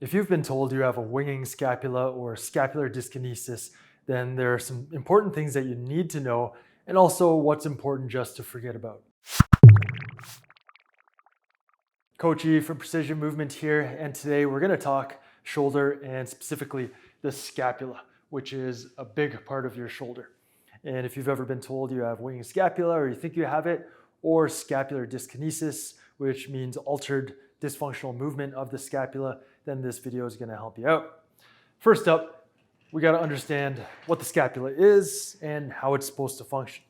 If you've been told you have a winging scapula or scapular dyskinesis, then there are some important things that you need to know and also what's important just to forget about. Coach E from Precision Movement here, and today we're going to talk shoulder and specifically the scapula, which is a big part of your shoulder. And if you've ever been told you have winging scapula or you think you have it, or scapular dyskinesis, which means altered dysfunctional movement of the scapula, then this video is going to help you out. First up, we got to understand what the scapula is and how it's supposed to function.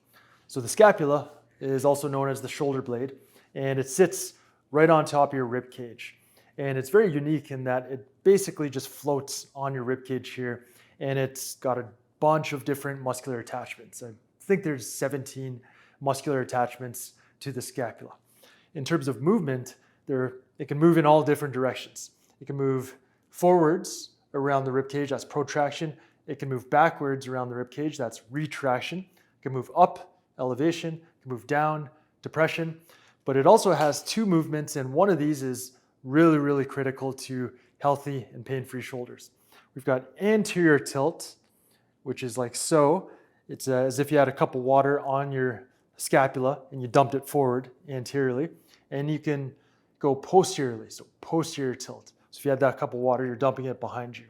So the scapula is also known as the shoulder blade, and it sits right on top of your rib cage. And it's very unique in that it basically just floats on your rib cage here, and it's got a bunch of different muscular attachments. I think there's 17 muscular attachments to the scapula. In terms of movement, it can move in all different directions. It can move forwards around the rib cage, that's protraction. It can move backwards around the rib cage, that's retraction. It can move up, elevation. It can move down, depression. But it also has two movements, and one of these is really, really critical to healthy and pain-free shoulders. We've got anterior tilt, which is like so. It's as if you had a cup of water on your scapula and you dumped it forward anteriorly. And you can go posteriorly, so posterior tilt. So if you had that cup of water, you're dumping it behind you.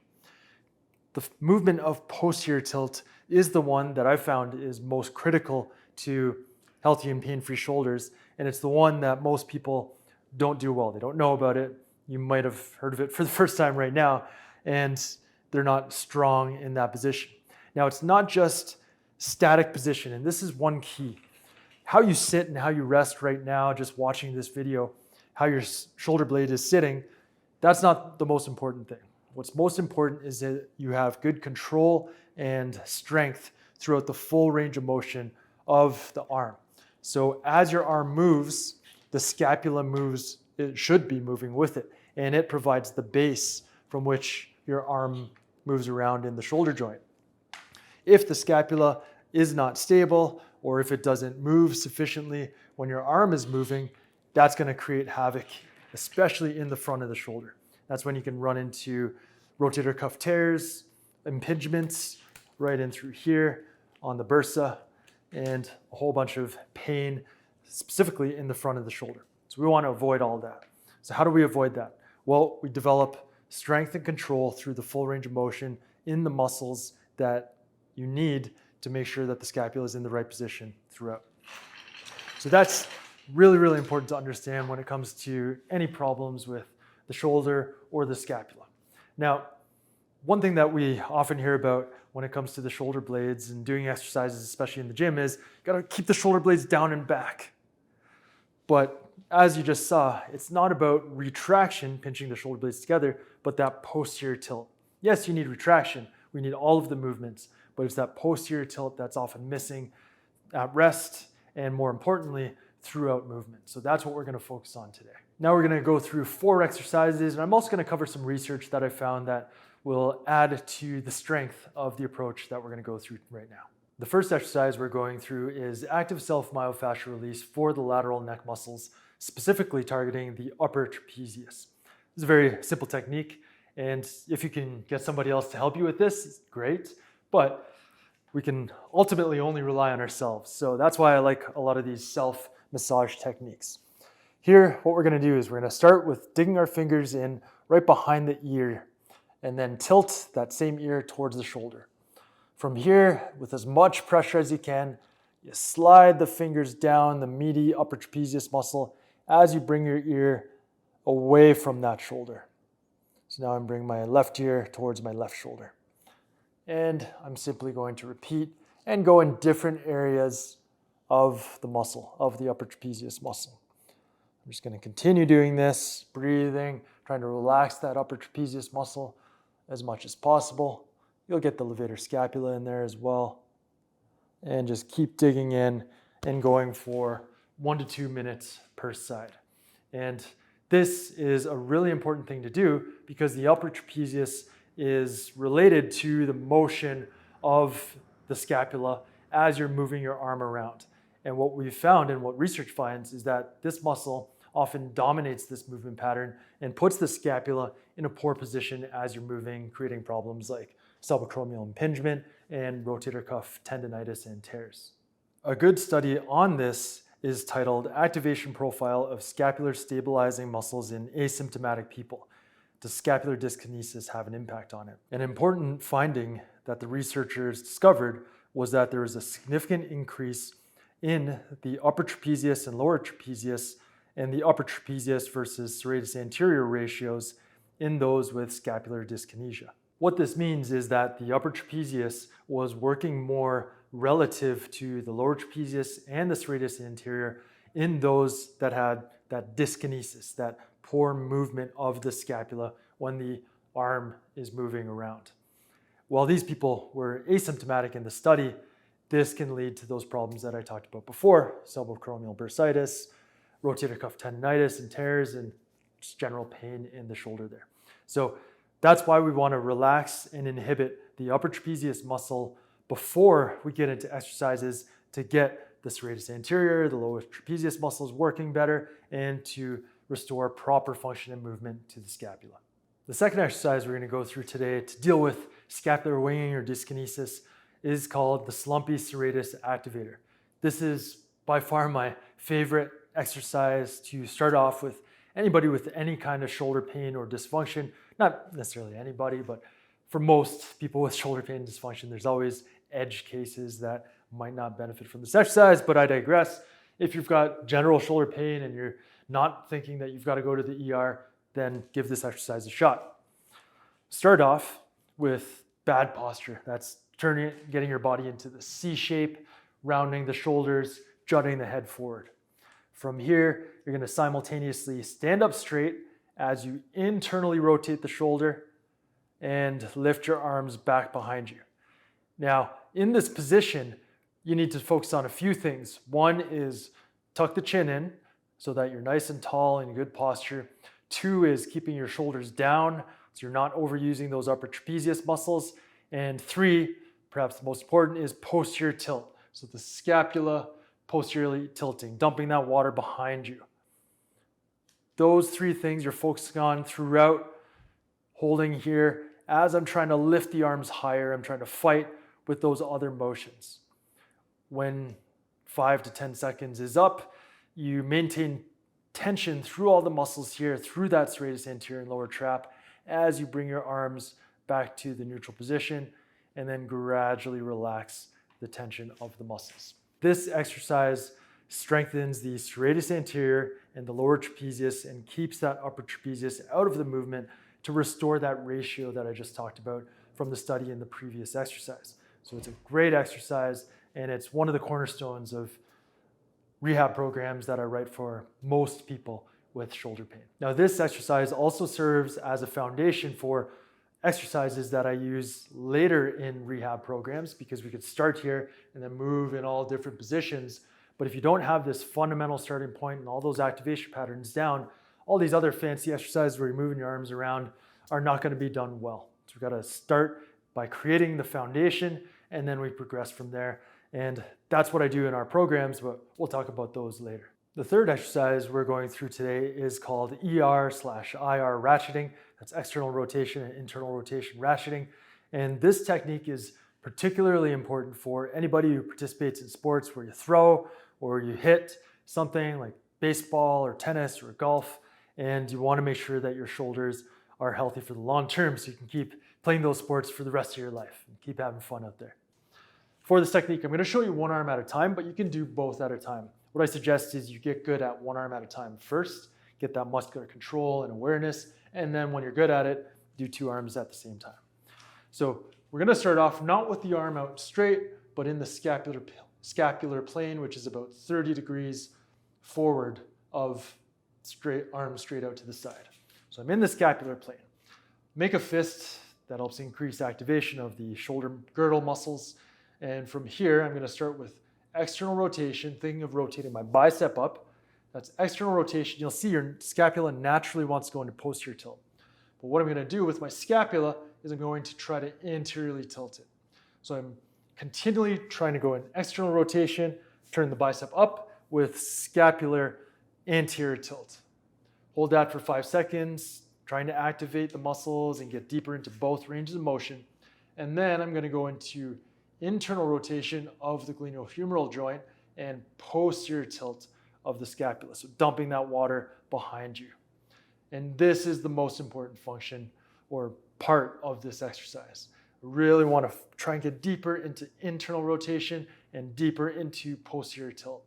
The movement of posterior tilt is the one that I found is most critical to healthy and pain-free shoulders, and it's the one that most people don't do well. They don't know about it. You might have heard of it for the first time right now, and they're not strong in that position. Now, it's not just static position, and this is one key. How you sit and how you rest right now, just watching this video, how your shoulder blade is sitting, that's not the most important thing. What's most important is that you have good control and strength throughout the full range of motion of the arm. So as your arm moves, the scapula moves, it should be moving with it, and it provides the base from which your arm moves around in the shoulder joint. If the scapula is not stable, or if it doesn't move sufficiently when your arm is moving, that's going to create havoc, especially in the front of the shoulder. That's when you can run into rotator cuff tears, impingements right in through here on the bursa, and a whole bunch of pain, specifically in the front of the shoulder. So we want to avoid all that. So how do we avoid that? Well, we develop strength and control through the full range of motion in the muscles that you need to make sure that the scapula is in the right position throughout. So that's really, really important to understand when it comes to any problems with the shoulder or the scapula. Now, one thing that we often hear about when it comes to the shoulder blades and doing exercises, especially in the gym, is you gotta keep the shoulder blades down and back. But as you just saw, it's not about retraction, pinching the shoulder blades together, but that posterior tilt. Yes, you need retraction. We need all of the movements, but it's that posterior tilt that's often missing at rest and, more importantly, throughout movement. So that's what we're going to focus on today. Now we're going to go through 4 exercises, and I'm also going to cover some research that I found that will add to the strength of the approach that we're going to go through right now. The first exercise we're going through is active self-myofascial release for the lateral neck muscles, specifically targeting the upper trapezius. This is a very simple technique, and if you can get somebody else to help you with this, great, but we can ultimately only rely on ourselves. So that's why I like a lot of these self-massage techniques. Here, what we're going to do is we're going to start with digging our fingers in right behind the ear and then tilt that same ear towards the shoulder. From here, with as much pressure as you can, you slide the fingers down the meaty upper trapezius muscle as you bring your ear away from that shoulder. So now I'm bringing my left ear towards my left shoulder. And I'm simply going to repeat and go in different areas of the muscle, of the upper trapezius muscle. I'm just going to continue doing this, breathing, trying to relax that upper trapezius muscle as much as possible. You'll get the levator scapula in there as well. And just keep digging in and going for 1 to 2 minutes per side. And this is a really important thing to do because the upper trapezius is related to the motion of the scapula as you're moving your arm around. And what we've found and what research finds is that this muscle often dominates this movement pattern and puts the scapula in a poor position as you're moving, creating problems like subacromial impingement and rotator cuff tendonitis and tears. A good study on this is titled Activation Profile of Scapular Stabilizing Muscles in Asymptomatic People. Does scapular dyskinesis have an impact on it? An important finding that the researchers discovered was that there was a significant increase in the upper trapezius and lower trapezius and the upper trapezius versus serratus anterior ratios in those with scapular dyskinesia. What this means is that the upper trapezius was working more relative to the lower trapezius and the serratus anterior in those that had that dyskinesis, that poor movement of the scapula when the arm is moving around. While these people were asymptomatic in the study, this can lead to those problems that I talked about before, subacromial bursitis, rotator cuff tendonitis and tears, and just general pain in the shoulder there. So that's why we want to relax and inhibit the upper trapezius muscle before we get into exercises to get the serratus anterior, the lower trapezius muscles working better, and to restore proper function and movement to the scapula. The second exercise we're going to go through today to deal with scapular winging or dyskinesis is called the Slumpy Serratus Activator. This is by far my favorite exercise to start off with anybody with any kind of shoulder pain or dysfunction. Not necessarily anybody, but for most people with shoulder pain and dysfunction, there's always edge cases that might not benefit from this exercise, but I digress. If you've got general shoulder pain and you're not thinking that you've got to go to the ER, then give this exercise a shot. Start off with bad posture. That's getting your body into the C shape, rounding the shoulders, jutting the head forward. From here, you're going to simultaneously stand up straight as you internally rotate the shoulder and lift your arms back behind you. Now, in this position, you need to focus on a few things. One is tuck the chin in so that you're nice and tall and in good posture. Two is keeping your shoulders down so you're not overusing those upper trapezius muscles. And three, perhaps the most important, is posterior tilt. So the scapula posteriorly tilting, dumping that water behind you. Those three things you're focusing on throughout, holding here. As I'm trying to lift the arms higher, I'm trying to fight with those other motions. When 5 to 10 seconds is up, you maintain tension through all the muscles here, through that serratus anterior and lower trap, as you bring your arms back to the neutral position, and then gradually relax the tension of the muscles. This exercise strengthens the serratus anterior and the lower trapezius and keeps that upper trapezius out of the movement to restore that ratio that I just talked about from the study in the previous exercise. So it's a great exercise, and it's one of the cornerstones of rehab programs that I write for most people with shoulder pain. Now, this exercise also serves as a foundation for exercises that I use later in rehab programs, because we could start here and then move in all different positions. But if you don't have this fundamental starting point and all those activation patterns down, all these other fancy exercises where you're moving your arms around are not going to be done well. So we've got to start by creating the foundation, and then we progress from there. And that's what I do in our programs, but we'll talk about those later. The third exercise we're going through today is called ER/IR ratcheting. That's external rotation and internal rotation ratcheting. And this technique is particularly important for anybody who participates in sports where you throw or you hit something like baseball or tennis or golf, and you want to make sure that your shoulders are healthy for the long term so you can keep playing those sports for the rest of your life and keep having fun out there. For this technique, I'm going to show you one arm at a time, but you can do both at a time. What I suggest is you get good at one arm at a time first, get that muscular control and awareness, and then when you're good at it, do two arms at the same time. So we're going to start off not with the arm out straight, but in the scapular plane, which is about 30 degrees forward of arm straight out to the side. So I'm in the scapular plane. Make a fist. That helps increase activation of the shoulder girdle muscles. And from here, I'm going to start with external rotation, thinking of rotating my bicep up. That's external rotation. You'll see your scapula naturally wants to go into posterior tilt. But what I'm going to do with my scapula is I'm going to try to anteriorly tilt it. So I'm continually trying to go in external rotation, turn the bicep up with scapular anterior tilt. Hold that for 5 seconds, trying to activate the muscles and get deeper into both ranges of motion. And then I'm going to go into internal rotation of the glenohumeral joint and posterior tilt of the scapula. So dumping that water behind you. And this is the most important function or part of this exercise. Really want to try and get deeper into internal rotation and deeper into posterior tilt.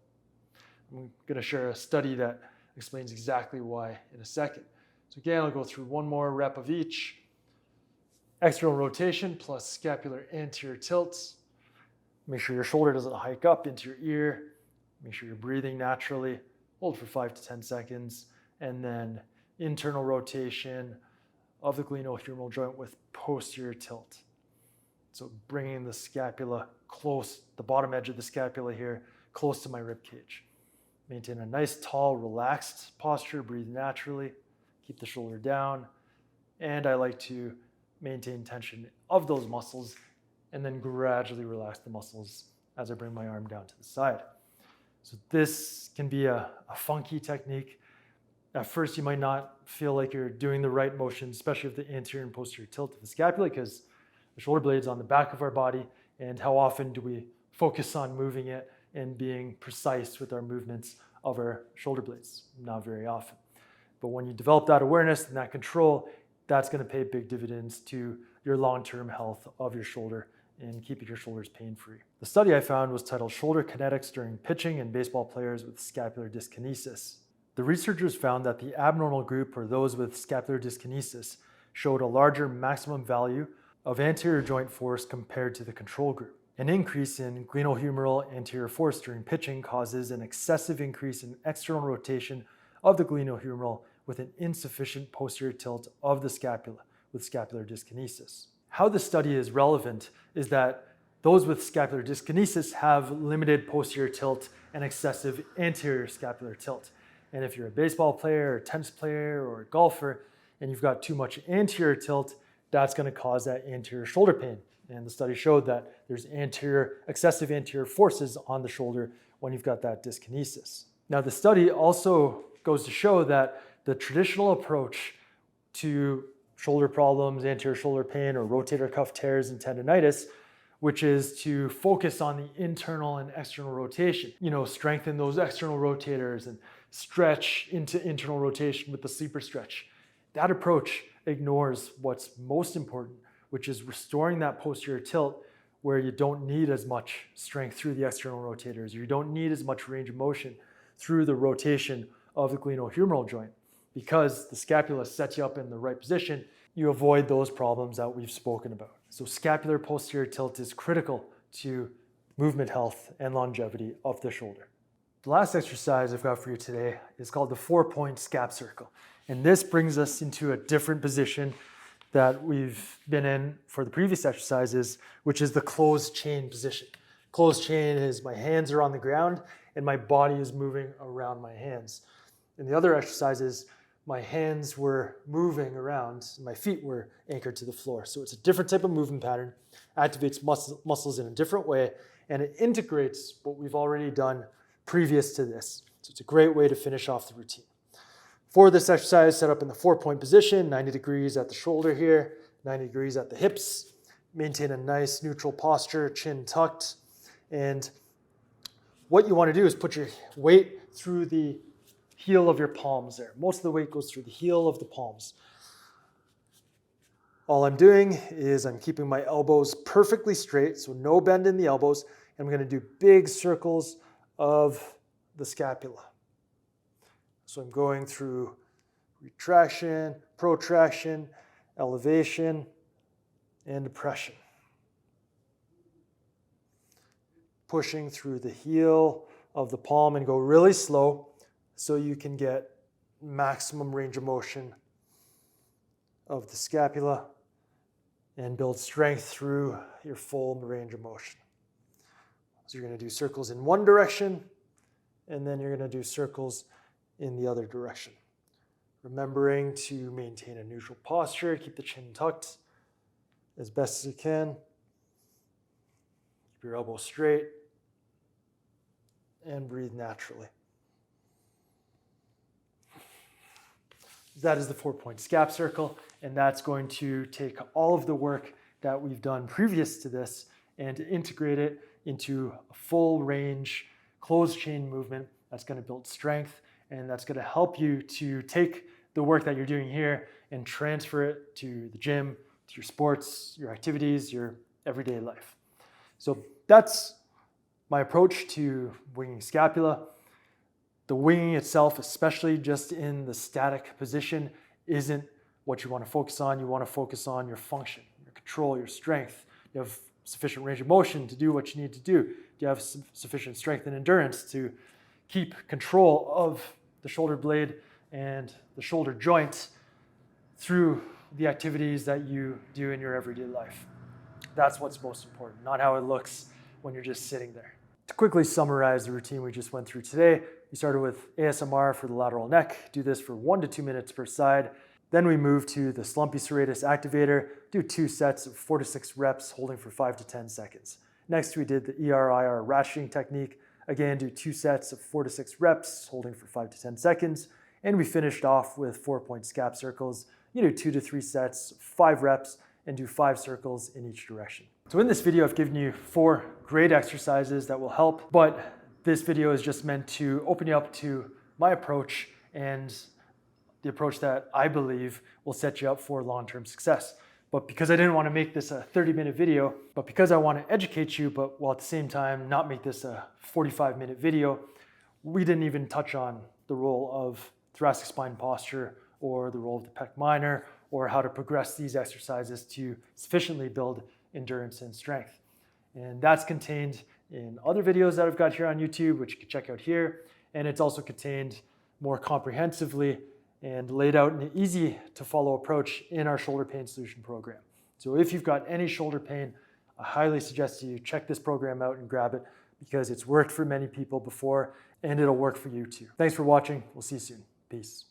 I'm going to share a study that explains exactly why in a second. So again, I'll go through one more rep of each. External rotation plus scapular anterior tilts. Make sure your shoulder doesn't hike up into your ear. Make sure you're breathing naturally. Hold for 5 to 10 seconds. And then internal rotation of the glenohumeral joint with posterior tilt. So bringing the scapula close, the bottom edge of the scapula here, close to my rib cage. Maintain a nice, tall, relaxed posture. Breathe naturally. Keep the shoulder down. And I like to maintain tension of those muscles and then gradually relax the muscles as I bring my arm down to the side. So this can be a funky technique. At first, you might not feel like you're doing the right motion, especially with the anterior and posterior tilt of the scapula, because the shoulder blade's on the back of our body, and how often do we focus on moving it and being precise with our movements of our shoulder blades? Not very often. But when you develop that awareness and that control, that's going to pay big dividends to your long-term health of your shoulder and keeping your shoulders pain-free. The study I found was titled Shoulder Kinetics During Pitching in Baseball Players with Scapular Dyskinesis. The researchers found that the abnormal group, or those with scapular dyskinesis, showed a larger maximum value of anterior joint force compared to the control group. An increase in glenohumeral anterior force during pitching causes an excessive increase in external rotation of the glenohumeral with an insufficient posterior tilt of the scapula with scapular dyskinesis. How this study is relevant is that those with scapular dyskinesis have limited posterior tilt and excessive anterior scapular tilt. And if you're a baseball player, or a tennis player, or a golfer, and you've got too much anterior tilt, that's going to cause that anterior shoulder pain. And the study showed that there's excessive anterior forces on the shoulder when you've got that dyskinesis. Now, the study also goes to show that the traditional approach to shoulder problems, anterior shoulder pain, or rotator cuff tears and tendonitis, which is to focus on the internal and external rotation. Strengthen those external rotators and stretch into internal rotation with the sleeper stretch. That approach ignores what's most important, which is restoring that posterior tilt where you don't need as much strength through the external rotators, or you don't need as much range of motion through the rotation of the glenohumeral joint. Because the scapula sets you up in the right position, you avoid those problems that we've spoken about. So scapular posterior tilt is critical to movement health and longevity of the shoulder. The last exercise I've got for you today is called the 4-point scap circle. And this brings us into a different position that we've been in for the previous exercises, which is the closed chain position. Closed chain is my hands are on the ground and my body is moving around my hands. In the other exercises, my hands were moving around, and my feet were anchored to the floor. So it's a different type of movement pattern, activates muscles in a different way, and it integrates what we've already done previous to this. So it's a great way to finish off the routine. For this exercise, set up in the 4-point position, 90 degrees at the shoulder here, 90 degrees at the hips. Maintain a nice neutral posture, chin tucked. And what you want to do is put your weight through the heel of your palms there. Most of the weight goes through the heel of the palms. All I'm doing is I'm keeping my elbows perfectly straight, so no bend in the elbows, and I'm going to do big circles of the scapula. So I'm going through retraction, protraction, elevation, and depression. Pushing through the heel of the palm and go really slow so you can get maximum range of motion of the scapula and build strength through your full range of motion. So you're going to do circles in one direction, and then you're going to do circles in the other direction. Remembering to maintain a neutral posture, keep the chin tucked as best as you can. Keep your elbow straight, and breathe naturally. That is the 4-point scap circle, and that's going to take all of the work that we've done previous to this and integrate it into a full range closed chain movement that's going to build strength, and that's going to help you to take the work that you're doing here and transfer it to the gym, to your sports, your activities, your everyday life. So that's my approach to winging scapula. The winging itself, especially just in the static position, isn't what you want to focus on. You want to focus on your function, your control, your strength. You have sufficient range of motion to do what you need to do. Do you have sufficient strength and endurance to keep control of the shoulder blade and the shoulder joint through the activities that you do in your everyday life? That's what's most important, not how it looks when you're just sitting there. To quickly summarize the routine we just went through today, we started with ASMR for the lateral neck, do this for 1 to 2 minutes per side. Then we move to the Slumpy Serratus activator, do 2 sets of 4 to 6 reps, holding for 5 to 10 seconds. Next, we did the ER/IR ratcheting technique. Again, do 2 sets of 4 to 6 reps, holding for 5 to 10 seconds. And we finished off with 4-point scap circles. You do 2 to 3 sets, 5 reps, and do 5 circles in each direction. So in this video, I've given you 4 great exercises that will help, but this video is just meant to open you up to my approach and the approach that I believe will set you up for long-term success. But because I didn't want to make this a 30-minute video, but because I want to educate you, but while at the same time not make this a 45-minute video, we didn't even touch on the role of thoracic spine posture or the role of the pec minor or how to progress these exercises to sufficiently build endurance and strength. And that's contained in other videos that I've got here on YouTube, which you can check out here. And it's also contained more comprehensively and laid out in an easy to follow approach in our shoulder pain solution program. So if you've got any shoulder pain, I highly suggest you check this program out and grab it because it's worked for many people before and it'll work for you too. Thanks for watching. We'll see you soon. Peace.